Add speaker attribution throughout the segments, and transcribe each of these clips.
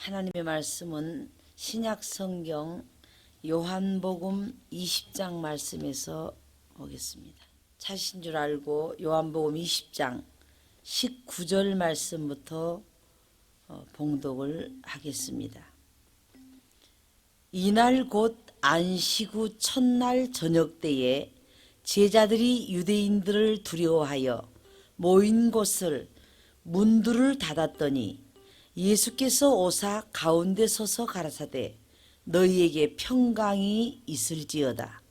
Speaker 1: 하나님의 말씀은 신약 성경 요한복음 20장 말씀에서 보겠습니다. 찾으신 줄 알고 요한복음 20장 19절 말씀부터 봉독을 하겠습니다. 이날 곧 안식 후 첫날 저녁 때에 제자들이 유대인들을 두려워하여 모인 곳을 문들을 닫았더니 예수께서 오사 가운데 서서 가라사대 너희에게 평강이 있을지어다.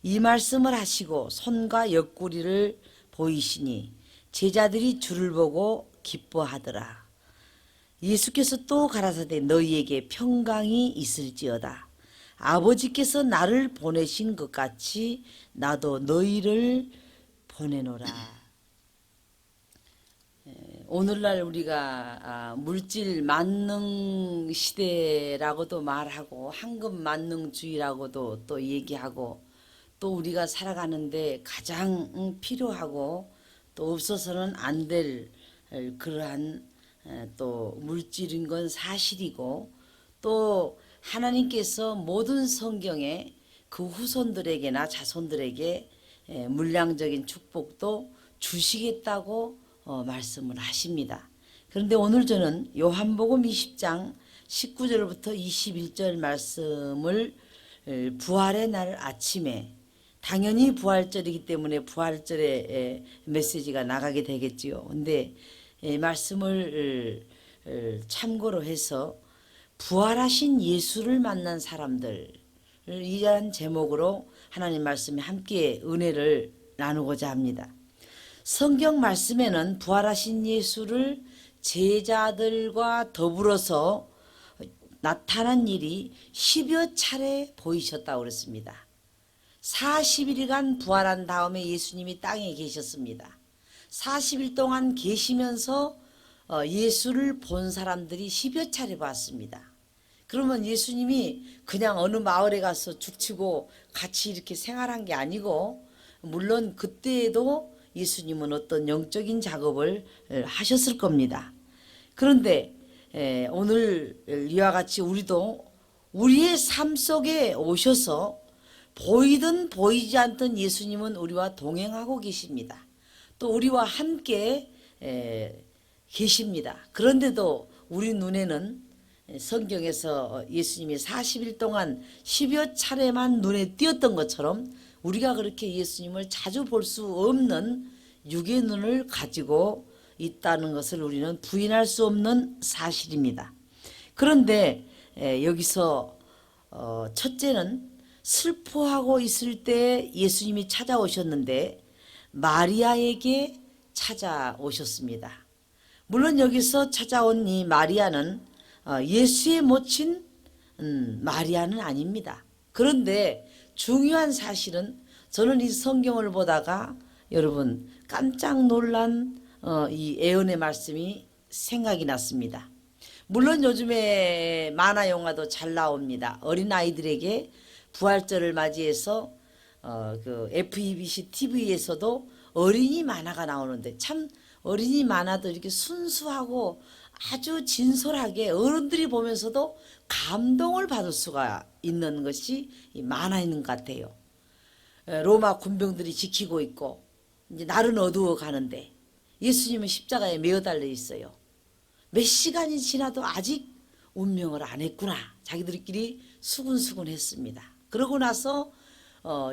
Speaker 1: 이 말씀을 하시고 손과 옆구리를 보이시니 제자들이 주를 보고 기뻐하더라. 예수께서 또 가라사대 너희에게 평강이 있을지어다. 아버지께서 나를 보내신 것 같이 나도 너희를 보내노라. 오늘날 우리가 물질 만능 시대라고도 말하고 황금 만능주의라고도 또 얘기하고 또 우리가 살아가는데 가장 필요하고 또 없어서는 안 될 그러한 또 물질인 건 사실이고 또 하나님께서 모든 성경에 그 후손들에게나 자손들에게 물량적인 축복도 주시겠다고 말씀을 하십니다. 그런데 오늘 저는 요한복음 20장 19절부터 21절 말씀을 부활의 날 아침에 당연히 부활절이기 때문에 부활절의 메시지가 나가게 되겠지요. 근데 말씀을 참고로 해서 부활하신 예수를 만난 사람들 이러한 제목으로 하나님 말씀에 함께 은혜를 나누고자 합니다. 성경 말씀에는 부활하신 예수를 제자들과 더불어서 나타난 일이 10여 차례 보이셨다고 그랬습니다. 40일간 부활한 다음에 예수님이 땅에 계셨습니다. 40일 동안 계시면서 예수를 본 사람들이 10여 차례 봤습니다. 그러면 예수님이 그냥 어느 마을에 가서 죽치고 같이 이렇게 생활한 게 아니고 물론 그때에도 예수님은 어떤 영적인 작업을 하셨을 겁니다. 그런데 오늘 이와 같이 우리도 우리의 삶 속에 오셔서 보이든 보이지 않든 예수님은 우리와 동행하고 계십니다. 또 우리와 함께 계십니다. 그런데도 우리 눈에는 성경에서 예수님이 40일 동안 10여 차례만 눈에 띄었던 것처럼 우리가 그렇게 예수님을 자주 볼 수 없는 육의 눈을 가지고 있다는 것을 우리는 부인할 수 없는 사실입니다. 그런데 여기서 첫째는 슬퍼하고 있을 때 예수님이 찾아오셨는데 마리아에게 찾아오셨습니다. 물론 여기서 찾아온 이 마리아는 예수의 모친 마리아는 아닙니다. 그런데 중요한 사실은 저는 이 성경을 보다가 여러분 깜짝 놀란 이 예언의 말씀이 생각이 났습니다. 물론 요즘에 만화 영화도 잘 나옵니다. 어린아이들에게 부활절을 맞이해서 그 FEBC TV에서도 어린이 만화가 나오는데 참 어린이 만화도 이렇게 순수하고 아주 진솔하게 어른들이 보면서도 감동을 받을 수가 있는 것이 이 만화인 것 같아요. 로마 군병들이 지키고 있고 이제 날은 어두워 가는데 예수님은 십자가에 매어 달려 있어요. 몇 시간이 지나도 아직 운명을 안 했구나. 자기들끼리 수군수군했습니다. 그러고 나서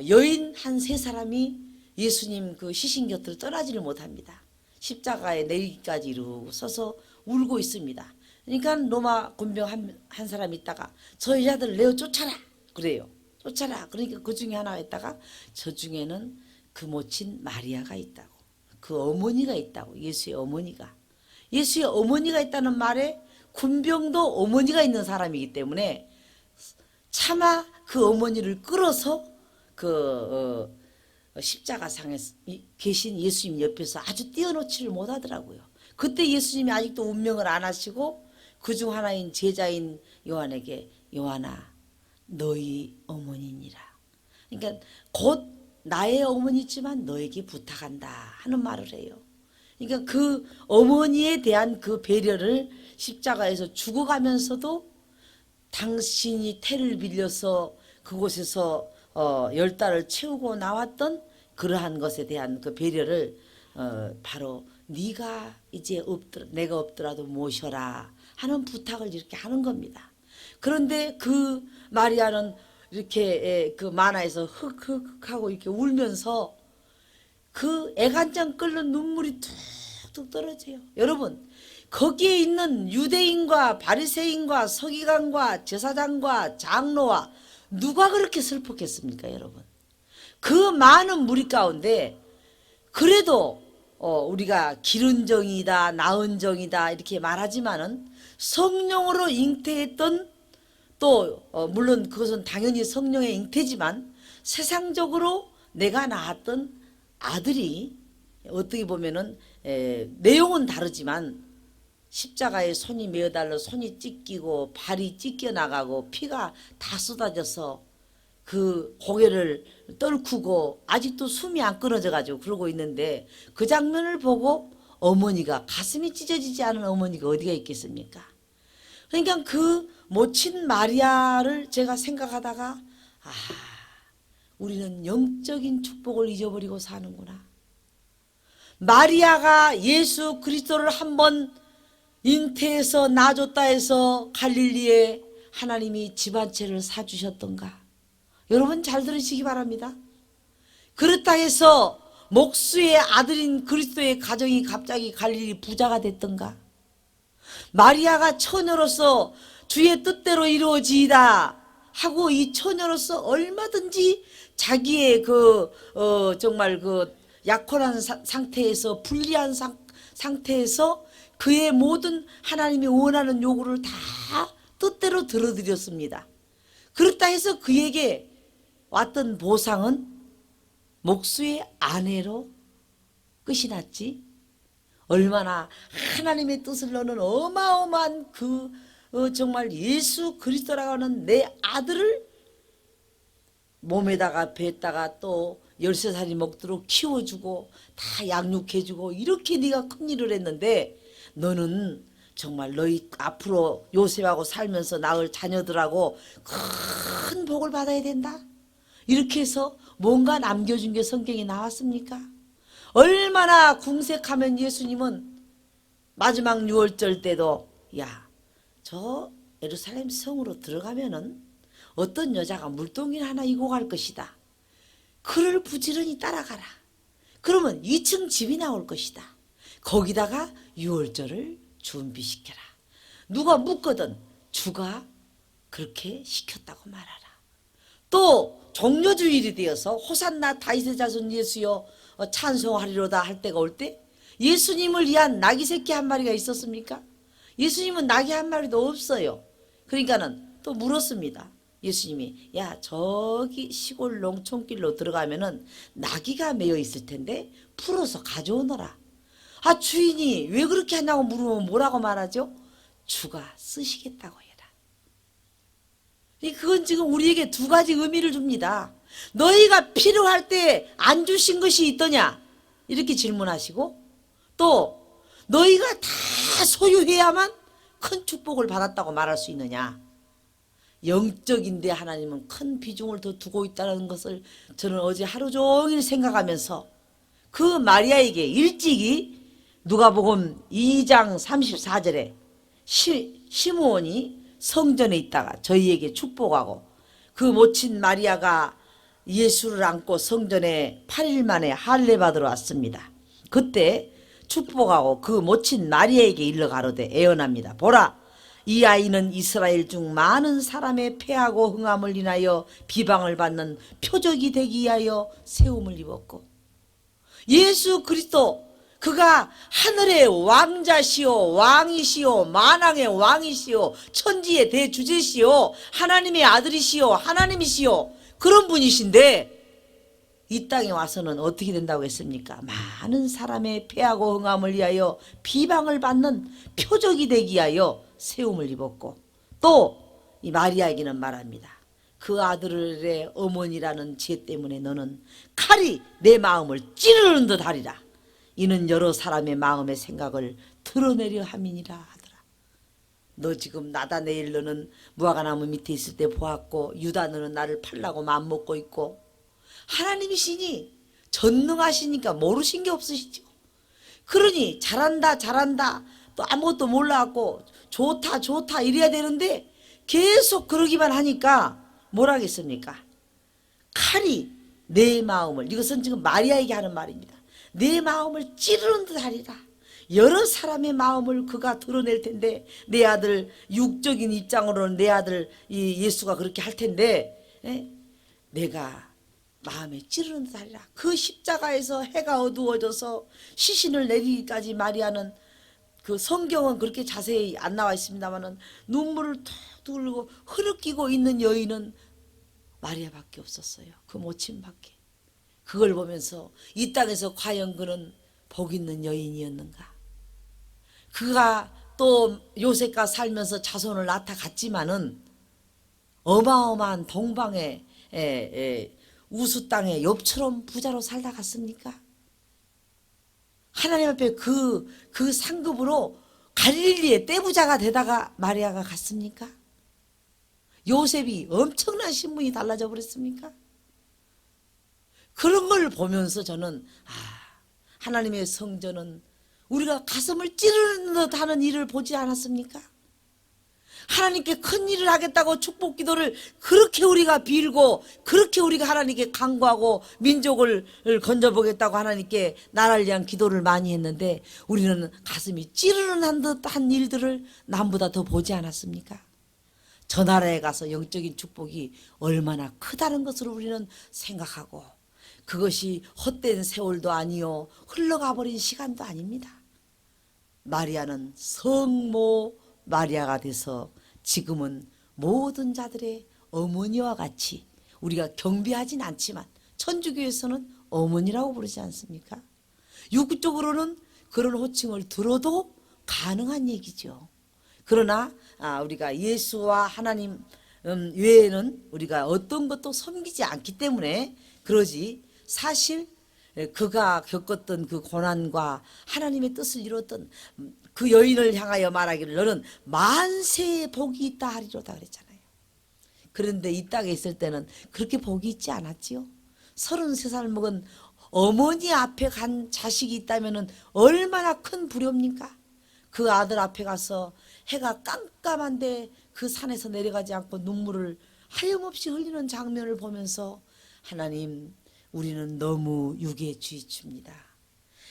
Speaker 1: 여인 한 세 사람이 예수님 그 시신 곁을 떠나지를 못합니다. 십자가에 내리기까지 이러고 서서 울고 있습니다. 그러니까 로마 군병 한 사람이 있다가 저 여자들을 내어 쫓아라 그래요. 쫓아라. 그러니까 그 중에 하나가 있다가 저 중에는 그 모친 마리아가 있다고. 그 어머니가 있다고. 예수의 어머니가. 예수의 어머니가 있다는 말에 군병도 어머니가 있는 사람이기 때문에 차마 그 어머니를 끌어서 그 십자가상에 계신 예수님 옆에서 아주 띄워놓지를 못하더라고요. 그때 예수님이 아직도 운명을 안 하시고 그중 하나인 제자인 요한에게 요한아 너희 어머니니라. 그러니까 곧 나의 어머니지만 너에게 부탁한다 하는 말을 해요. 그러니까 그 어머니에 대한 그 배려를 십자가에서 죽어가면서도 당신이 태를 빌려서 그곳에서 10달을 채우고 나왔던 그러한 것에 대한 그 배려를 바로 네가 이제 내가 없더라도 모셔라 하는 부탁을 이렇게 하는 겁니다. 그런데 그 마리아는 이렇게 그 만화에서 흑흑 하고 이렇게 울면서 그 애간장 끓는 눈물이 툭툭 떨어져요. 여러분, 거기에 있는 유대인과 바리새인과 서기관과 제사장과 장로와 누가 그렇게 슬펐겠습니까, 여러분? 그 많은 무리 가운데 그래도 우리가 기른 정이다, 낳은 정이다 이렇게 말하지만은 성령으로 잉태했던 또 물론 그것은 당연히 성령의 잉태지만 세상적으로 내가 낳았던 아들이 어떻게 보면은 내용은 다르지만 십자가에 손이 매어달려 손이 찢기고 발이 찢겨 나가고 피가 다 쏟아져서 그 고개를 떨구고 아직도 숨이 안 끊어져 가지고 그러고 있는데 그 장면을 보고 어머니가 가슴이 찢어지지 않은 어머니가 어디가 있겠습니까? 그러니까 그 모친 마리아를 제가 생각하다가 우리는 영적인 축복을 잊어버리고 사는구나. 마리아가 예수 그리스도를 한번 잉태해서 낳아줬다 해서 갈릴리에 하나님이 집 한 채를 사주셨던가? 여러분 잘 들으시기 바랍니다. 그렇다 해서 목수의 아들인 그리스도의 가정이 갑자기 갈릴리 부자가 됐던가? 마리아가 처녀로서 주의 뜻대로 이루어지이다 하고 이 처녀로서 얼마든지 자기의 정말 약혼한 상태에서 불리한 상태에서 그의 모든 하나님이 원하는 요구를 다 뜻대로 들어드렸습니다. 그렇다 해서 그에게 왔던 보상은 목수의 아내로 끝이 났지. 얼마나 하나님의 뜻을 넣는 어마어마한 정말 예수 그리스도라고 하는 내 아들을 몸에다가 뱉다가 또 13살이 먹도록 키워주고 다 양육해주고 이렇게 네가 큰 일을 했는데 너는 정말 너희 앞으로 요셉하고 살면서 낳을 자녀들하고 큰 복을 받아야 된다. 이렇게 해서 뭔가 남겨준 게 성경에 나왔습니까? 얼마나 궁색하면 예수님은 마지막 유월절 때도 저 예루살렘 성으로 들어가면은 어떤 여자가 물동이를 하나 이고 갈 것이다. 그를 부지런히 따라가라. 그러면 2층 집이 나올 것이다. 거기다가 유월절을 준비시켜라. 누가 묻거든 주가 그렇게 시켰다고 말하라. 또 종려주일이 되어서 호산나 다윗의 자손 예수여 찬송하리로다 할 때가 올 때 예수님을 위한 나귀 새끼 한 마리가 있었습니까? 예수님은 나귀 한 마리도 없어요. 그러니까는 또 물었습니다. 예수님이 저기 시골 농촌길로 들어가면은 나귀가 매여 있을 텐데 풀어서 가져오너라. 주인이 왜 그렇게 하냐고 물으면 뭐라고 말하죠? 주가 쓰시겠다고 해라. 그건 지금 우리에게 두 가지 의미를 줍니다. 너희가 필요할 때 안 주신 것이 있더냐? 이렇게 질문하시고 또 너희가 다 소유해야만 큰 축복을 받았다고 말할 수 있느냐? 영적인데 하나님은 큰 비중을 더 두고 있다는 것을 저는 어제 하루 종일 생각하면서 그 마리아에게 일찍이 누가복음 2장 34절에 시므온이 성전에 있다가 저희에게 축복하고 그 모친 마리아가 예수를 안고 성전에 8일 만에 할례 받으러 왔습니다. 그때 축복하고 그 모친 마리아에게 일러 가로되 애언합니다. 보라, 이 아이는 이스라엘 중 많은 사람의 패하고 흥함을 인하여 비방을 받는 표적이 되기 위하여 세움을 입었고 예수 그리스도 그가 하늘의 왕자시오 왕이시오 만왕의 왕이시오 천지의 대주제시오 하나님의 아들이시오 하나님이시오 그런 분이신데 이 땅에 와서는 어떻게 된다고 했습니까? 많은 사람의 패하고 흥함을 위하여 비방을 받는 표적이 되기 위하여 세움을 입었고 또 이 마리아에게는 말합니다. 그 아들의 어머니라는 죄 때문에 너는 칼이 내 마음을 찌르는 듯 하리라. 이는 여러 사람의 마음의 생각을 드러내려 함이니라 하더라. 너 지금 나다네일 너는 무화과나무 밑에 있을 때 보았고 유다 너는 나를 팔라고 맘먹고 있고 하나님이시니 전능하시니까 모르신 게 없으시죠. 그러니 잘한다 잘한다 또 아무것도 몰라갖고 좋다 좋다 이래야 되는데 계속 그러기만 하니까 뭘 하겠습니까? 칼이 내 마음을, 이것은 지금 마리아에게 하는 말입니다. 내 마음을 찌르는 듯 하리라. 여러 사람의 마음을 그가 드러낼 텐데, 내 아들 육적인 입장으로는 내 아들 이 예수가 그렇게 할 텐데, 내가 마음에 찌르는 듯 하리라. 그 십자가에서 해가 어두워져서 시신을 내리기까지 마리아는, 그 성경은 그렇게 자세히 안 나와 있습니다만은 눈물을 툭 흘리고 흐느끼고 있는 여인은 마리아밖에 없었어요. 그 모친밖에. 그걸 보면서 이 땅에서 과연 그는 복 있는 여인이었는가? 그가 또 요셉과 살면서 자손을 낳아갔지만은 어마어마한 동방의 우수 땅의 욥처럼 부자로 살다 갔습니까? 하나님 앞에 그 상급으로 갈릴리의 떼부자가 되다가 마리아가 갔습니까? 요셉이 엄청난 신분이 달라져 버렸습니까? 그런 걸 보면서 저는 하나님의 성전은 우리가 가슴을 찌르는 듯 하는 일을 보지 않았습니까? 하나님께 큰 일을 하겠다고 축복 기도를 그렇게 우리가 빌고 그렇게 우리가 하나님께 간구하고 민족을 건져보겠다고 하나님께 나라를 위한 기도를 많이 했는데 우리는 가슴이 찌르는 듯한 일들을 남보다 더 보지 않았습니까? 저 나라에 가서 영적인 축복이 얼마나 크다는 것을 우리는 생각하고 그것이 헛된 세월도 아니요 흘러가 버린 시간도 아닙니다. 마리아는 성모 마리아가 돼서 지금은 모든 자들의 어머니와 같이 우리가 경배하진 않지만 천주교에서는 어머니라고 부르지 않습니까? 육적으로는 그런 호칭을 들어도 가능한 얘기죠. 그러나 우리가 예수와 하나님 외에는 우리가 어떤 것도 섬기지 않기 때문에 그러지, 사실 그가 겪었던 그 고난과 하나님의 뜻을 이뤘던 그 여인을 향하여 말하기를 너는 만세의 복이 있다 하리로다 그랬잖아요. 그런데 이 땅에 있을 때는 그렇게 복이 있지 않았지요. 33살 먹은 어머니 앞에 간 자식이 있다면 얼마나 큰 불효입니까? 그 아들 앞에 가서 해가 깜깜한데 그 산에서 내려가지 않고 눈물을 하염없이 흘리는 장면을 보면서 하나님, 우리는 너무 유괴주의입니다.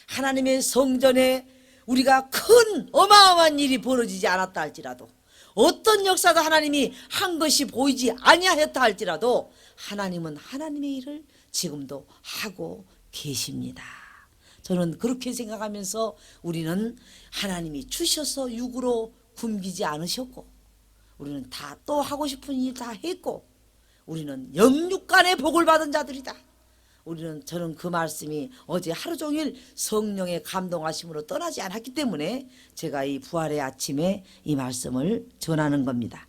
Speaker 1: 하나님의 성전에 우리가 큰 어마어마한 일이 벌어지지 않았다 할지라도 어떤 역사도 하나님이 한 것이 보이지 아니하였다 할지라도 하나님은 하나님의 일을 지금도 하고 계십니다. 저는 그렇게 생각하면서 우리는 하나님이 주셔서 육으로 굶기지 않으셨고 우리는 다 또 하고 싶은 일 다 했고 우리는 영육간의 복을 받은 자들이다. 저는 그 말씀이 어제 하루 종일 성령의 감동하심으로 떠나지 않았기 때문에 제가 이 부활의 아침에 이 말씀을 전하는 겁니다.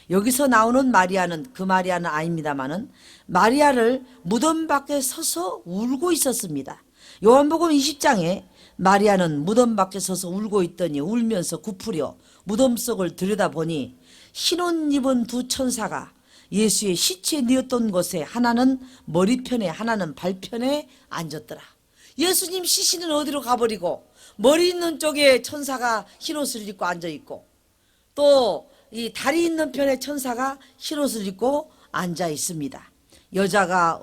Speaker 1: 여기서 나오는 마리아는 그 마리아는 아닙니다만은 마리아를 무덤 밖에 서서 울고 있었습니다. 요한복음 20장에 마리아는 무덤 밖에 서서 울고 있더니 울면서 굽으려 무덤 속을 들여다보니 흰옷 입은 두 천사가 예수의 시체 뉘었던 곳에 하나는 머리편에 하나는 발편에 앉았더라. 예수님 시신은 어디로 가버리고 머리 있는 쪽에 천사가 흰옷을 입고 앉아있고 또 이 다리 있는 편에 천사가 흰옷을 입고 앉아 있습니다. 여자가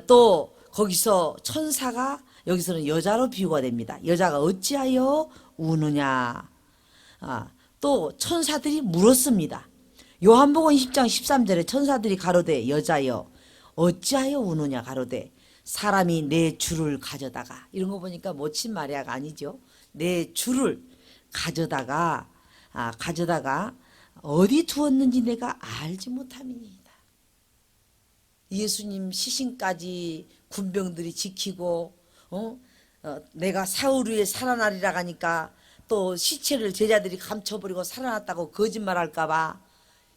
Speaker 1: 또 거기서 천사가 여기서는 여자로 비유가 됩니다. 여자가 어찌하여 우느냐. 또 천사들이 물었습니다. 요한복음 10장 13절에 천사들이 가로되 여자여 어찌하여 우느냐 가로되 사람이 내 주를 가져다가, 이런 거 보니까 모친 마리아가 아니죠. 내 주를 가져다가 어디 두었는지 내가 알지 못함이니이다. 예수님 시신까지 군병들이 지키고 내가 사흘 후에 살아나리라 하니까 또 시체를 제자들이 감춰버리고 살아났다고 거짓말할까 봐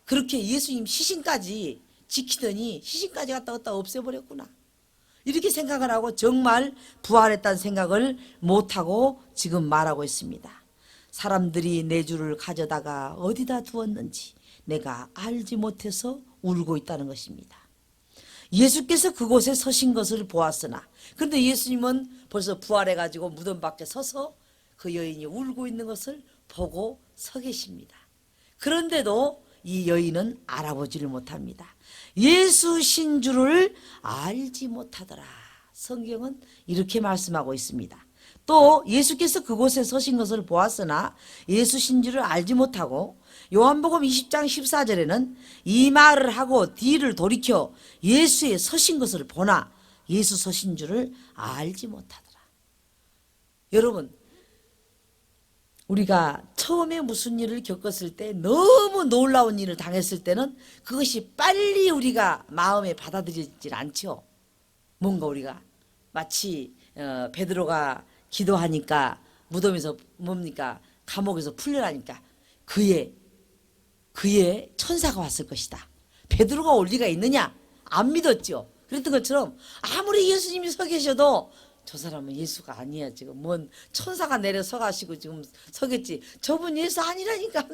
Speaker 1: 그렇게 예수님 시신까지 지키더니 시신까지 갖다 없애버렸구나. 이렇게 생각을 하고 정말 부활했다는 생각을 못하고 지금 말하고 있습니다. 사람들이 내 주를 가져다가 어디다 두었는지 내가 알지 못해서 울고 있다는 것입니다. 예수께서 그곳에 서신 것을 보았으나, 그런데 예수님은 벌써 부활해가지고 무덤 밖에 서서 그 여인이 울고 있는 것을 보고 서 계십니다. 그런데도 이 여인은 알아보지를 못합니다. 예수신 줄을 알지 못하더라. 성경은 이렇게 말씀하고 있습니다. 또 예수께서 그곳에 서신 것을 보았으나 예수신 줄을 알지 못하고, 요한복음 20장 14절에는 이 말을 하고 뒤를 돌이켜 예수의 서신 것을 보나 예수 서신 줄을 알지 못하더라. 여러분, 우리가 처음에 무슨 일을 겪었을 때, 너무 놀라운 일을 당했을 때는 그것이 빨리 우리가 마음에 받아들이질 않죠. 뭔가 우리가 마치 베드로가 기도하니까 무덤에서 뭡니까? 감옥에서 풀려나니까 그의 천사가 왔을 것이다. 베드로가 올 리가 있느냐? 안 믿었죠. 그랬던 것처럼 아무리 예수님이 서 계셔도 저 사람은 예수가 아니야. 지금 뭔 천사가 내려서 가시고 지금 서겠지. 저분 예수 아니라니까.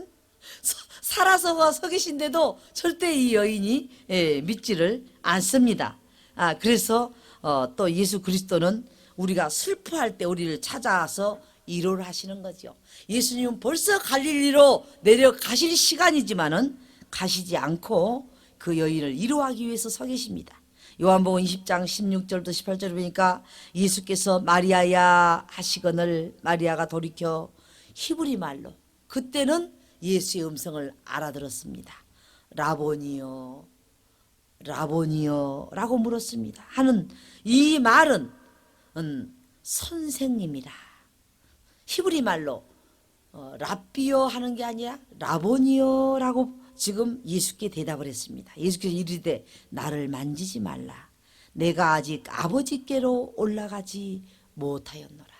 Speaker 1: 살아서 서 계신데도 절대 이 여인이 믿지를 않습니다. 그래서 또 예수 그리스도는 우리가 슬퍼할 때 우리를 찾아와서 위로를 하시는 거죠. 예수님은 벌써 갈릴리로 내려가실 시간이지만은 가시지 않고 그 여인을 위로하기 위해서 서 계십니다. 요한복음 20장 16절부터 18절 보니까 예수께서 마리아야 하시거늘 마리아가 돌이켜 히브리 말로, 그때는 예수의 음성을 알아들었습니다. 라보니요, 라보니요 라고 물었습니다. 하는 이 말은 선생님이라, 히브리 말로 랍비요 하는 게 아니라 라보니요 라고 지금 예수께 대답을 했습니다. 예수께서 이르되 나를 만지지 말라. 내가 아직 아버지께로 올라가지 못하였노라.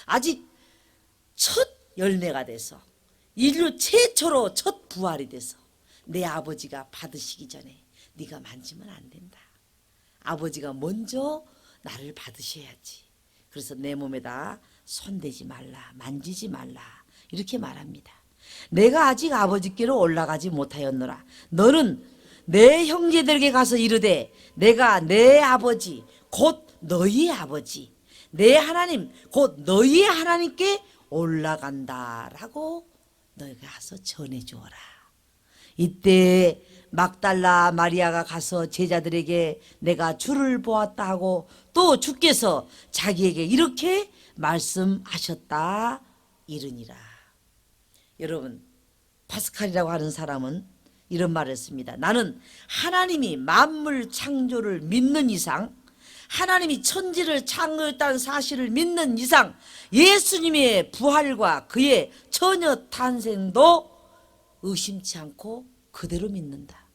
Speaker 1: 아직 첫 열매가 돼서 인류 최초로 첫 부활이 돼서 내 아버지가 받으시기 전에 네가 만지면 안 된다. 아버지가 먼저 나를 받으셔야지. 그래서 내 몸에다 손대지 말라, 만지지 말라 이렇게 말합니다. 내가 아직 아버지께로 올라가지 못하였노라. 너는 내 형제들에게 가서 이르되 내가 내 아버지 곧 너희의 아버지 내 하나님 곧 너희의 하나님께 올라간다라고 너희가 가서 전해주어라. 이때 막달라 마리아가 가서 제자들에게 내가 주를 보았다 하고 또 주께서 자기에게 이렇게 말씀하셨다 이르니라. 여러분, 파스칼이라고 하는 사람은 이런 말을 했습니다. 나는 하나님이 만물 창조를 믿는 이상, 하나님이 천지를 창조했다는 사실을 믿는 이상 예수님의 부활과 그의 처녀 탄생도 의심치 않고 그대로 믿는다.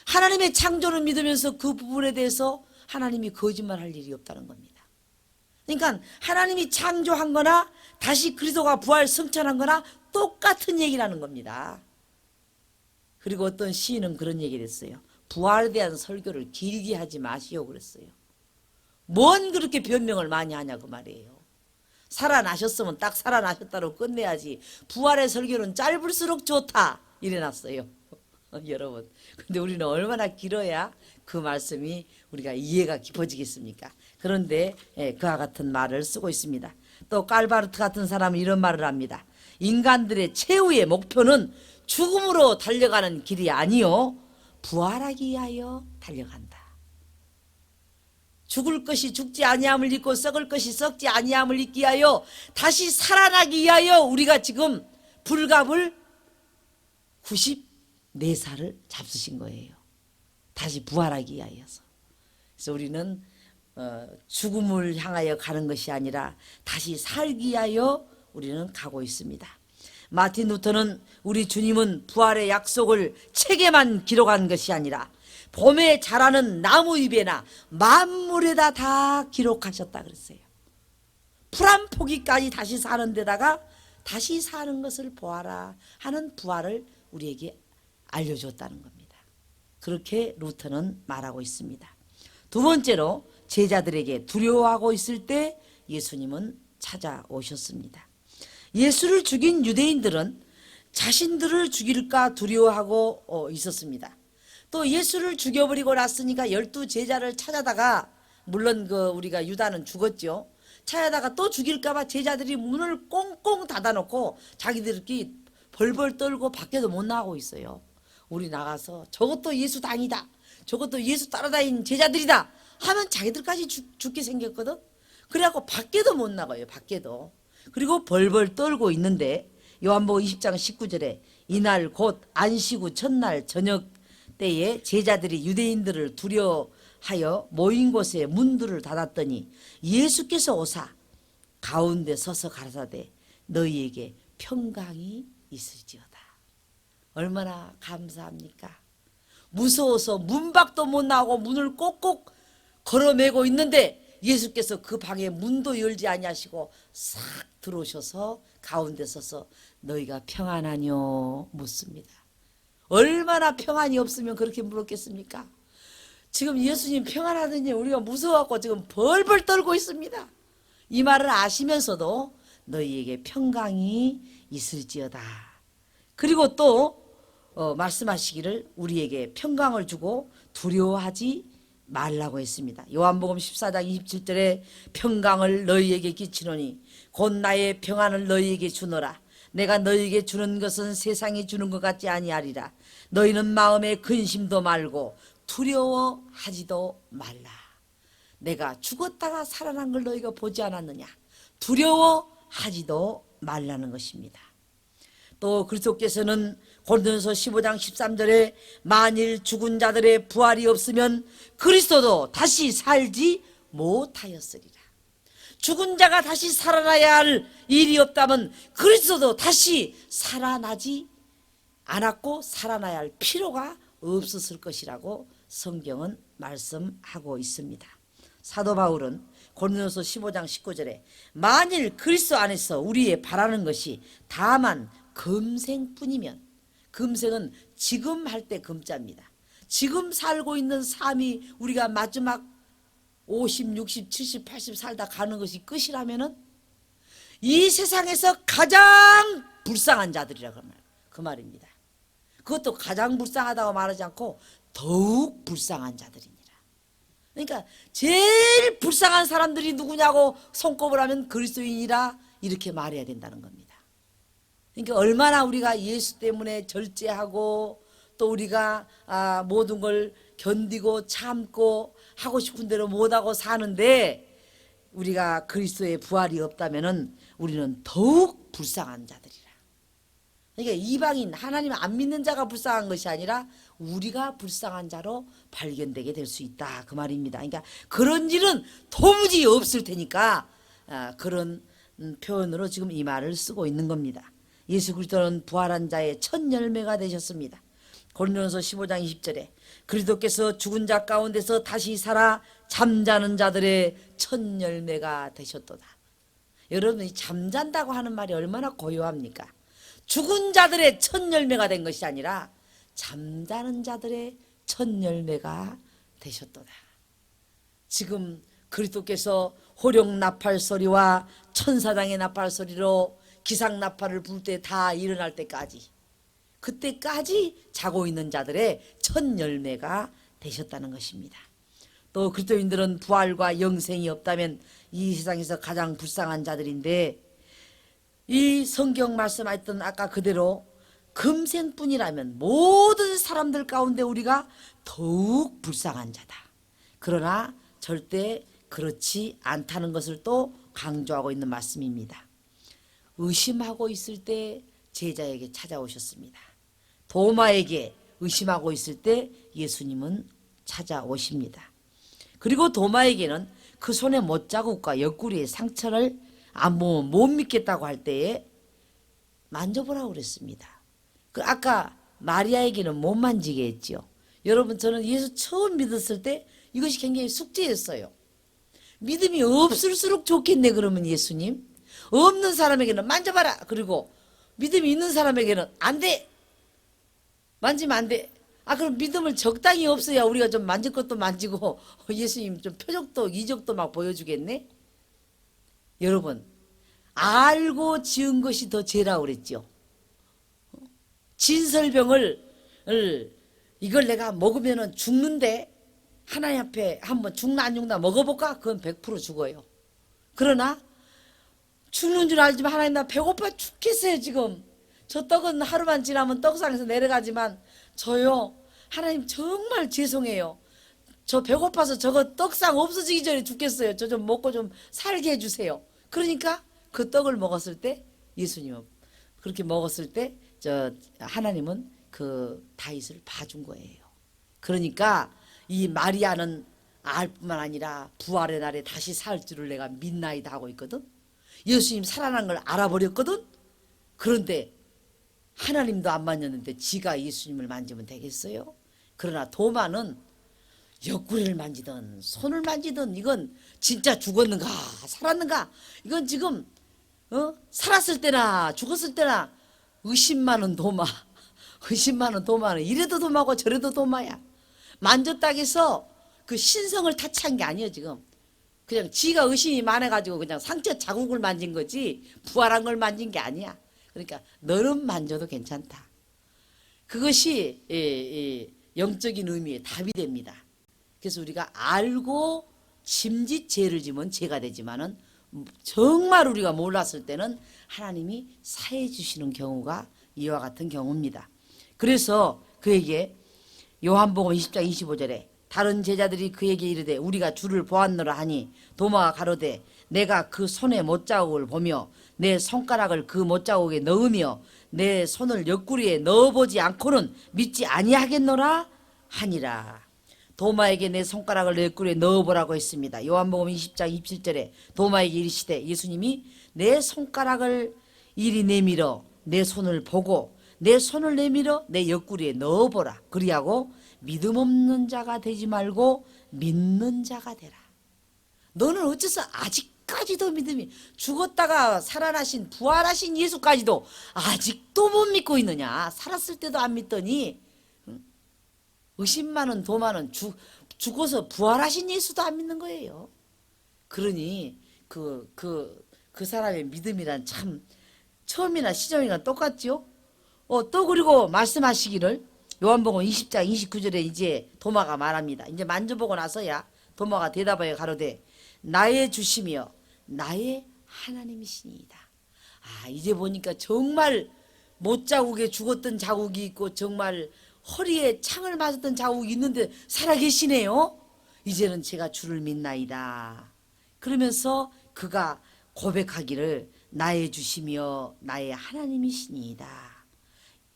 Speaker 1: 하나님의 창조를 믿으면서 그 부분에 대해서 하나님이 거짓말할 일이 없다는 겁니다. 그러니까 하나님이 창조한 거나 다시 그리스도가 부활 승천한 거나 똑같은 얘기라는 겁니다. 그리고 어떤 시인은 그런 얘기를 했어요. 부활에 대한 설교를 길게 하지 마시오 그랬어요. 뭔 그렇게 변명을 많이 하냐 그 말이에요. 살아나셨으면 딱 살아나셨다고 끝내야지 부활의 설교는 짧을수록 좋다 이래놨어요. 여러분, 근데 우리는 얼마나 길어야 그 말씀이 우리가 이해가 깊어지겠습니까? 그런데 그와 같은 말을 쓰고 있습니다. 또 깔바르트 같은 사람은 이런 말을 합니다. 인간들의 최후의 목표는 죽음으로 달려가는 길이 아니요 부활하기 위하여 달려간다. 죽을 것이 죽지 아니함을 잊고 썩을 것이 썩지 아니함을 잊기 위하여 다시 살아나기 위하여 우리가 지금 불갑을 94살을 잡수신 거예요. 다시 부활하기 위하여서. 그래서 우리는 죽음을 향하여 가는 것이 아니라 다시 살기 위하여 우리는 가고 있습니다. 마틴 루터는 우리 주님은 부활의 약속을 책에만 기록한 것이 아니라 봄에 자라는 나무 잎에나 만물에다 다 기록하셨다 그랬어요. 풀 한 포기까지 다시 사는 데다가 다시 사는 것을 보아라 하는 부활을 우리에게 알려줬다는 겁니다. 그렇게 루터는 말하고 있습니다. 두 번째로 제자들에게 두려워하고 있을 때 예수님은 찾아오셨습니다. 예수를 죽인 유대인들은 자신들을 죽일까 두려워하고 있었습니다. 또 예수를 죽여버리고 났으니까 12제자를 찾아다가, 물론 우리가 유다는 죽었죠. 찾아다가 또 죽일까봐 제자들이 문을 꽁꽁 닫아놓고 자기들끼리 벌벌 떨고 밖에도 못 나가고 있어요. 우리 나가서 저것도 예수 당이다, 저것도 예수 따라다니는 제자들이다 하면 자기들까지 죽게 생겼거든. 그래갖고 밖에도 못 나가요. 밖에도. 그리고 벌벌 떨고 있는데 요한복음 20장 19절에 이날 곧 안식 후 첫날 저녁 때에 제자들이 유대인들을 두려워하여 모인 곳에 문들을 닫았더니 예수께서 오사 가운데 서서 가라사대 너희에게 평강이 있을지어다. 얼마나 감사합니까? 무서워서 문 밖도 못 나오고 문을 꼭꼭 걸어매고 있는데 예수께서 그 방에 문도 열지 아니하시고 싹 들어오셔서 가운데 서서 너희가 평안하뇨 묻습니다. 얼마나 평안이 없으면 그렇게 물었겠습니까? 지금 예수님 평안하더니 우리가 무서워갖고 지금 벌벌 떨고 있습니다. 이 말을 아시면서도 너희에게 평강이 있을지어다. 그리고 또 말씀하시기를 우리에게 평강을 주고 두려워하지 말라고 했습니다. 요한복음 14장 27절에 평강을 너희에게 끼치노니 곧 나의 평안을 너희에게 주노라. 내가 너희에게 주는 것은 세상이 주는 것 같지 아니하리라. 너희는 마음에 근심도 말고 두려워하지도 말라. 내가 죽었다가 살아난 걸 너희가 보지 않았느냐. 두려워하지도 말라는 것입니다. 또 그리스도께서는 고린도전서 15장 13절에 만일 죽은 자들의 부활이 없으면 그리스도도 다시 살지 못하였으리라. 죽은 자가 다시 살아나야 할 일이 없다면 그리스도도 다시 살아나지 않았고 살아나야 할 필요가 없었을 것이라고 성경은 말씀하고 있습니다. 사도 바울은 고린도전서 15장 19절에 만일 그리스도 안에서 우리의 바라는 것이 다만 금생뿐이면, 금생은 지금 할 때 금자입니다. 지금 살고 있는 삶이 우리가 마지막 50, 60, 70, 80 살다 가는 것이 끝이라면은 이 세상에서 가장 불쌍한 자들이라 그 말입니다. 그것도 가장 불쌍하다고 말하지 않고 더욱 불쌍한 자들이니라. 그러니까 제일 불쌍한 사람들이 누구냐고 손꼽을 하면 그리스도인이라 이렇게 말해야 된다는 겁니다. 그러니까 얼마나 우리가 예수 때문에 절제하고 또 우리가 모든 걸 견디고 참고 하고 싶은 대로 못하고 사는데 우리가 그리스도의 부활이 없다면은 우리는 더욱 불쌍한 자들이라. 그러니까 이방인 하나님 안 믿는 자가 불쌍한 것이 아니라 우리가 불쌍한 자로 발견되게 될 수 있다 그 말입니다. 그러니까 그런 일은 도무지 없을 테니까 그런 표현으로 지금 이 말을 쓰고 있는 겁니다. 예수 그리스도는 부활한 자의 첫 열매가 되셨습니다. 고린도전서 15장 20절에 그리스도께서 죽은 자 가운데서 다시 살아 잠자는 자들의 첫 열매가 되셨도다. 여러분이 잠잔다고 하는 말이 얼마나 고요합니까? 죽은 자들의 첫 열매가 된 것이 아니라 잠자는 자들의 첫 열매가 되셨도다. 지금 그리스도께서 호령 나팔 소리와 천사장의 나팔 소리로 기상 나팔을 불 때 다 일어날 때까지, 그때까지 자고 있는 자들의 첫 열매가 되셨다는 것입니다. 또 그리스도인들은 부활과 영생이 없다면 이 세상에서 가장 불쌍한 자들인데 이 성경 말씀하셨던 아까 그대로 금생뿐이라면 모든 사람들 가운데 우리가 더욱 불쌍한 자다. 그러나 절대 그렇지 않다는 것을 또 강조하고 있는 말씀입니다. 의심하고 있을 때 제자에게 찾아오셨습니다. 도마에게 의심하고 있을 때 예수님은 찾아오십니다. 그리고 도마에게는 그 손의 못자국과 옆구리의 상처를 안 보면 못 믿겠다고 할 때에 만져보라고 그랬습니다. 그 아까 마리아에게는 못 만지게 했죠. 여러분, 저는 예수 처음 믿었을 때 이것이 굉장히 숙제였어요. 믿음이 없을수록 좋겠네. 그러면 예수님, 없는 사람에게는 만져봐라. 그리고 믿음이 있는 사람에게는 안 돼, 만지면 안 돼. 그럼 믿음을 적당히 없어야 우리가 좀 만질 것도 만지고 예수님 좀 표적도 이적도 막 보여주겠네. 여러분, 알고 지은 것이 더 죄라고 그랬죠. 진설병을 이걸 내가 먹으면은 죽는데 하나님 앞에 한번 죽나 안 죽나 먹어볼까? 그건 100% 죽어요. 그러나 죽는 줄 알지만 하나님 나 배고파 죽겠어요 지금. 저 떡은 하루만 지나면 떡상에서 내려가지만 저요 하나님 정말 죄송해요. 저 배고파서 저거 떡상 없어지기 전에 죽겠어요. 저 좀 먹고 좀 살게 해주세요. 그러니까 그 떡을 먹었을 때 예수님은 그렇게 먹었을 때 저 하나님은 그 다윗을 봐준 거예요. 그러니까 이 마리아는 알 뿐만 아니라 부활의 날에 다시 살 줄을 내가 믿나이다 하고 있거든. 예수님 살아난 걸 알아버렸거든. 그런데 하나님도 안 만졌는데 지가 예수님을 만지면 되겠어요? 그러나 도마는 옆구리를 만지든 손을 만지든 이건 진짜 죽었는가 살았는가 이건 지금 살았을 때나 죽었을 때나 의심 많은 도마 의심 많은 도마는 이래도 도마고 저래도 도마야. 만졌다고 해서 그 신성을 타치한 게 아니에요. 지금 그냥 지가 의심이 많아가지고 그냥 상처 자국을 만진 거지 부활한 걸 만진 게 아니야. 그러니까 너는 만져도 괜찮다. 그것이 영적인 의미의 답이 됩니다. 그래서 우리가 알고 짐짓 죄를 지면 죄가 되지만은 정말 우리가 몰랐을 때는 하나님이 사해 주시는 경우가 이와 같은 경우입니다. 그래서 그에게 요한복음 20장 25절에 다른 제자들이 그에게 이르되 우리가 주를 보았노라 하니 도마가 가로되 내가 그 손의 못자국을 보며 내 손가락을 그 못자국에 넣으며 내 손을 옆구리에 넣어보지 않고는 믿지 아니하겠노라 하니라. 도마에게 내 손가락을 내 옆구리에 넣어보라고 했습니다. 요한복음 20장 27절에 도마에게 이르시되 예수님이 내 손가락을 이리 내밀어 내 손을 보고 내 손을 내밀어 내 옆구리에 넣어보라. 그리하고 믿음 없는 자가 되지 말고 믿는 자가 되라. 너는 어째서 아직까지도 믿음이 죽었다가 살아나신 부활하신 예수까지도 아직도 못 믿고 있느냐. 살았을 때도 안 믿더니 의심 많은 도마는 죽어서 부활하신 예수도 안 믿는 거예요. 그러니 그 사람의 믿음이란 참 처음이나 시점이나 똑같죠. 또 그리고 말씀하시기를 요한복음 20장 29절에 이제 도마가 말합니다. 이제 만져보고 나서야 도마가 대답하여 가로되 나의 주시며 나의 하나님이시니이다. 이제 보니까 정말 못자국에 죽었던 자국이 있고 정말 허리에 창을 맞았던 자국이 있는데 살아계시네요. 이제는 제가 주를 믿나이다. 그러면서 그가 고백하기를 나의 주시며 나의 하나님이시니이다.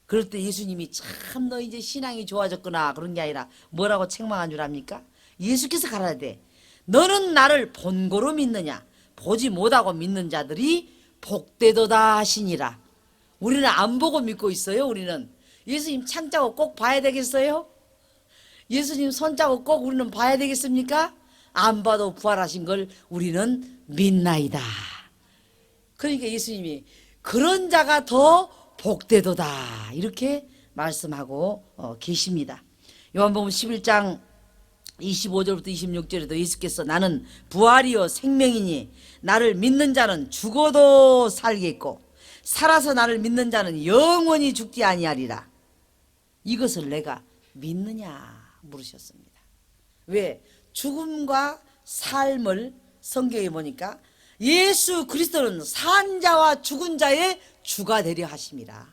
Speaker 1: 그럴 때 예수님이 참 너 이제 신앙이 좋아졌구나 그런 게 아니라 뭐라고 책망한 줄 압니까? 예수께서 가라사대 너는 나를 본고로 믿느냐 보지 못하고 믿는 자들이 복되도다 하시니라. 우리는 안 보고 믿고 있어요. 우리는 예수님 창자국 꼭 봐야 되겠어요? 예수님 손자국 꼭 우리는 봐야 되겠습니까? 안 봐도 부활하신 걸 우리는 믿나이다. 그러니까 예수님이 그런 자가 더 복되도다 이렇게 말씀하고 계십니다. 요한복음 11장 25절부터 26절에도 예수께서 나는 부활이요 생명이니 나를 믿는 자는 죽어도 살겠고 살아서 나를 믿는 자는 영원히 죽지 아니하리라. 이것을 내가 믿느냐 물으셨습니다. 왜? 죽음과 삶을 성경에 보니까 예수 그리스도는 산 자와 죽은 자의 주가 되려 하심이라.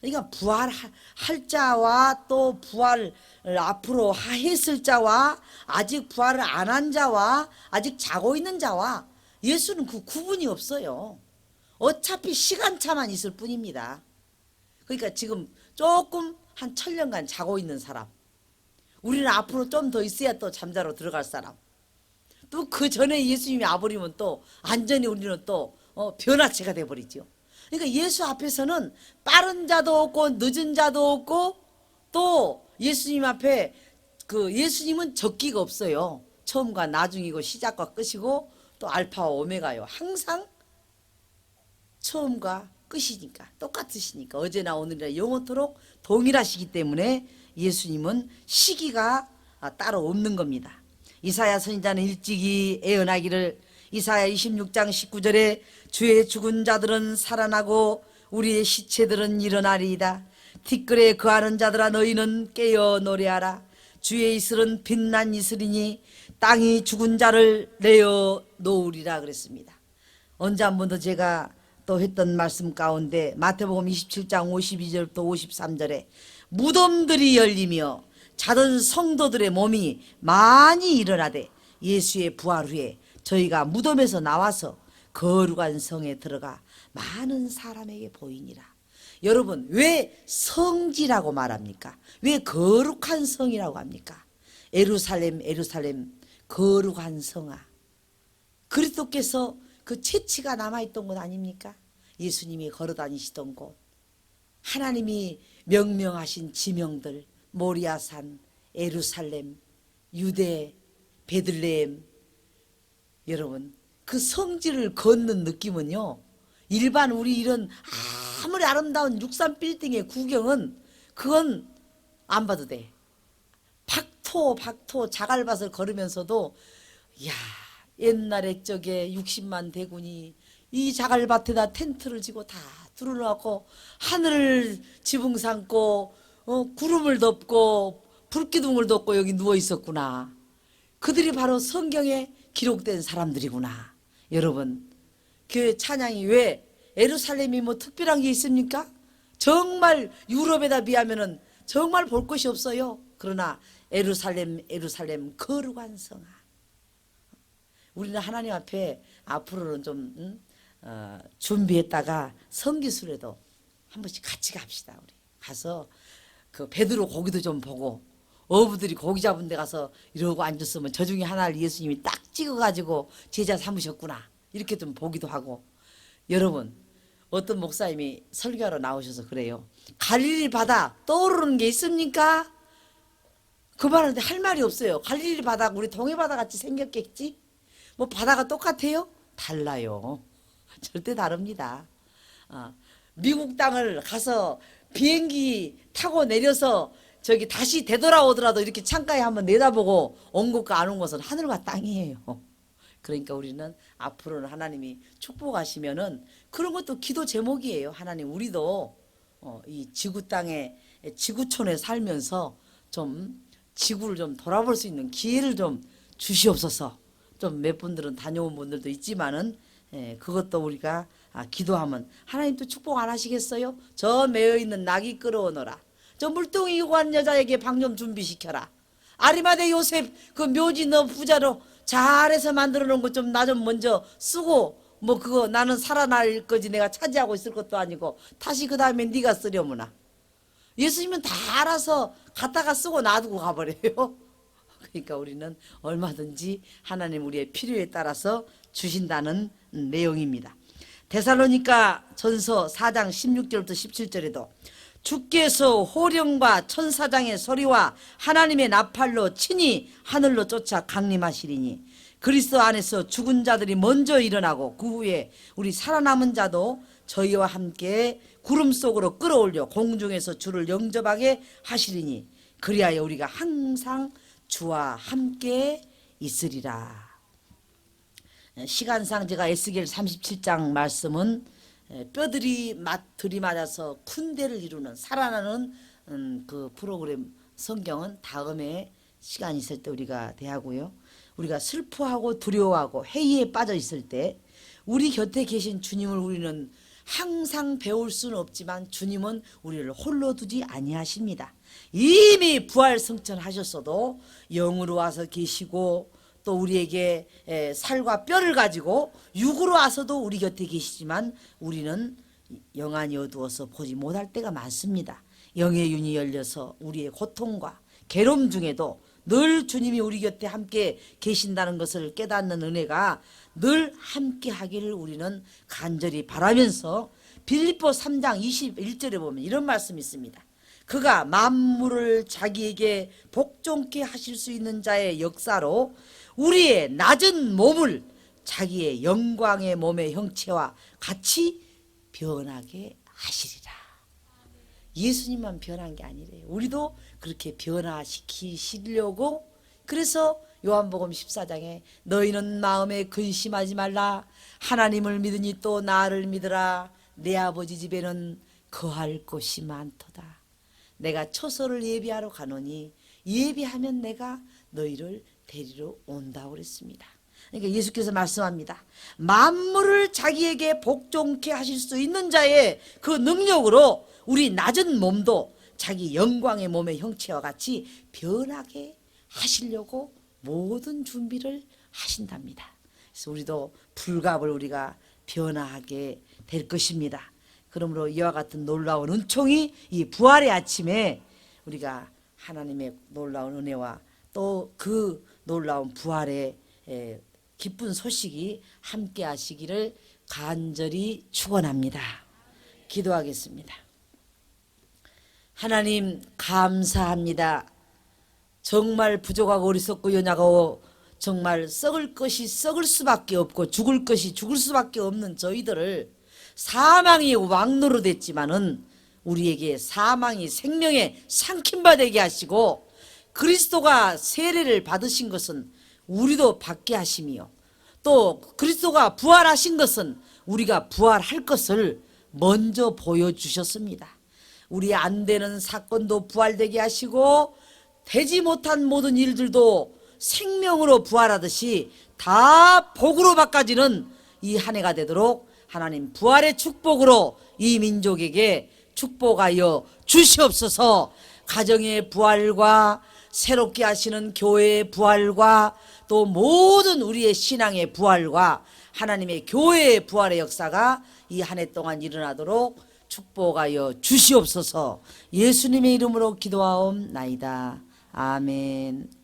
Speaker 1: 그러니까 부활할 자와 또 부활을 앞으로 했을 자와 아직 부활을 안 한 자와 아직 자고 있는 자와 예수는 그 구분이 없어요. 어차피 시간차만 있을 뿐입니다. 그러니까 지금 조금 한 1000년간 자고 있는 사람, 우리는 앞으로 좀 더 있어야 또 잠자러 들어갈 사람, 또 그 전에 예수님이 와버리면 또 완전히 우리는 또 변화체가 돼버리죠. 그러니까 예수 앞에서는 빠른 자도 없고 늦은 자도 없고 또 예수님 앞에 그 예수님은 적기가 없어요. 처음과 나중이고 시작과 끝이고 또 알파와 오메가요. 항상 처음과 끝이니까 똑같으시니까 어제나 오늘이나 영원토록 동일하시기 때문에 예수님은 시기가 따로 없는 겁니다. 이사야 선지자는 일찍이 예언하기를 이사야 26장 19절에 주의 죽은 자들은 살아나고 우리의 시체들은 일어나리이다. 티끌에 거하는 자들아 너희는 깨어 노래하라. 주의 이슬은 빛난 이슬이니 땅이 죽은 자를 내어 놓으리라 그랬습니다. 언제 한 번 더 제가 또 했던 말씀 가운데 마태복음 27장 52절부터 53절에 무덤들이 열리며 자던 성도들의 몸이 많이 일어나되 예수의 부활 후에 저희가 무덤에서 나와서 거룩한 성에 들어가 많은 사람에게 보이니라. 여러분, 왜 성지라고 말합니까? 왜 거룩한 성이라고 합니까? 예루살렘 예루살렘 거룩한 성아. 그리스도께서 그 채취가 남아있던 곳 아닙니까? 예수님이 걸어다니시던 곳, 하나님이 명명하신 지명들, 모리아산, 예루살렘, 유대, 베들레헴. 여러분, 그 성지를 걷는 느낌은요, 일반 우리 이런 아무리 아름다운 63 빌딩의 구경은 그건 안 봐도 돼. 박토 자갈밭을 걸으면서도 야, 옛날에 저게 60만 대군이 이 자갈밭에다 텐트를 지고 다 둘러놓고 하늘을 지붕 삼고 구름을 덮고 불기둥을 덮고 여기 누워 있었구나. 그들이 바로 성경에 기록된 사람들이구나. 여러분, 그 찬양이 왜 예루살렘이 뭐 특별한 게 있습니까? 정말 유럽에다 비하면은 정말 볼 것이 없어요. 그러나 예루살렘 예루살렘 거룩한 성아. 우리는 하나님 앞에 앞으로는 좀 준비했다가 성기술에도 한 번씩 같이 갑시다. 우리 가서 그 베드로 고기도 좀 보고, 어부들이 고기 잡은 데 가서 이러고 앉았으면 저 중에 하나를 예수님이 딱 찍어가지고 제자 삼으셨구나, 이렇게 좀 보기도 하고. 여러분, 어떤 목사님이 설교하러 나오셔서 그래요. 갈릴리 바다 떠오르는 게 있습니까? 그 말하는데 할 말이 없어요. 갈릴리 바다가 우리 동해바다 같이 생겼겠지? 뭐 바다가 똑같아요? 달라요. 절대 다릅니다. 미국 땅을 가서 비행기 타고 내려서 저기 다시 되돌아오더라도 이렇게 창가에 한번 내다보고 온 것과 안 온 것은 하늘과 땅이에요. 그러니까 우리는 앞으로는 하나님이 축복하시면은 그런 것도 기도 제목이에요. 하나님, 우리도 이 지구 땅에, 지구촌에 살면서 좀 지구를 좀 돌아볼 수 있는 기회를 좀 주시옵소서. 좀 몇 분들은 다녀온 분들도 있지만은 그것도 우리가 기도하면 하나님 또 축복 안 하시겠어요? 저 매여 있는 낙이 끌어오너라. 저 물동이 유고한 여자에게 방 좀 준비시켜라. 아리마대 요셉 그 묘지 너 부자로 잘해서 만들어 놓은 것 좀 나 좀 먼저 쓰고, 뭐 그거 나는 살아날 거지 내가 차지하고 있을 것도 아니고 다시 그 다음에 네가 쓰려무나. 예수님은 다 알아서 갖다가 쓰고 놔두고 가버려요. 그러니까 우리는 얼마든지 하나님 우리의 필요에 따라서 주신다는 내용입니다. 데살로니가 전서 4장 16절부터 17절에도 주께서 호령과 천사장의 소리와 하나님의 나팔로 친히 하늘로 쫓아 강림하시리니 그리스도 안에서 죽은 자들이 먼저 일어나고 그 후에 우리 살아남은 자도 저희와 함께 구름 속으로 끌어올려 공중에서 주를 영접하게 하시리니 그리하여 우리가 항상 주와 함께 있으리라. 시간상 제가 에스겔 37장 말씀은 뼈들이 들이맞아서 군대를 이루는 살아나는 그 프로그램 성경은 다음에 시간 있을 때 우리가 대하고요. 우리가 슬퍼하고 두려워하고 회의에 빠져 있을 때 우리 곁에 계신 주님을 우리는 항상 배울 수는 없지만 주님은 우리를 홀로 두지 아니하십니다. 이미 부활 승천하셨어도 영으로 와서 계시고 또 우리에게 살과 뼈를 가지고 육으로 와서도 우리 곁에 계시지만 우리는 영안이 어두워서 보지 못할 때가 많습니다. 영의 윤이 열려서 우리의 고통과 괴로움 중에도 늘 주님이 우리 곁에 함께 계신다는 것을 깨닫는 은혜가 늘 함께 하기를 우리는 간절히 바라면서 빌립보 3장 21절에 보면 이런 말씀이 있습니다. 그가 만물을 자기에게 복종케 하실 수 있는 자의 역사로 우리의 낮은 몸을 자기의 영광의 몸의 형체와 같이 변하게 하시리라. 예수님만 변한 게 아니래요. 우리도 그렇게 변화시키시려고. 그래서 요한복음 14장에 너희는 마음에 근심하지 말라. 하나님을 믿으니 또 나를 믿으라. 내 아버지 집에는 거할 곳이 많도다. 내가 초소를 예비하러 가노니 예비하면 내가 너희를 데리러 온다고 그랬습니다. 그러니까 예수께서 말씀합니다. 만물을 자기에게 복종케 하실 수 있는 자의 그 능력으로 우리 낮은 몸도 자기 영광의 몸의 형체와 같이 변하게 하시려고 모든 준비를 하신답니다. 그래서 우리도 불갑을 우리가 변화하게 될 것입니다. 그러므로 이와 같은 놀라운 은총이 이 부활의 아침에 우리가 하나님의 놀라운 은혜와 또 그 놀라운 부활의 기쁜 소식이 함께 하시기를 간절히 축원합니다. 기도하겠습니다. 하나님 감사합니다. 정말 부족하고 어리석고 연약하고 정말 썩을 것이 썩을 수밖에 없고 죽을 것이 죽을 수밖에 없는 저희들을 사망이 왕노릇했지만은 우리에게 사망이 생명의 삼킴바 되게 하시고 그리스도가 세례를 받으신 것은 우리도 받게 하심이요 또 그리스도가 부활하신 것은 우리가 부활할 것을 먼저 보여주셨습니다. 우리 안 되는 사건도 부활되게 하시고 되지 못한 모든 일들도 생명으로 부활하듯이 다 복으로 바꿔지는 이 한 해가 되도록 하나님 부활의 축복으로 이 민족에게 축복하여 주시옵소서. 가정의 부활과 새롭게 하시는 교회의 부활과 또 모든 우리의 신앙의 부활과 하나님의 교회의 부활의 역사가 이 한 해 동안 일어나도록 축복하여 주시옵소서. 예수님의 이름으로 기도하옵나이다. 아멘.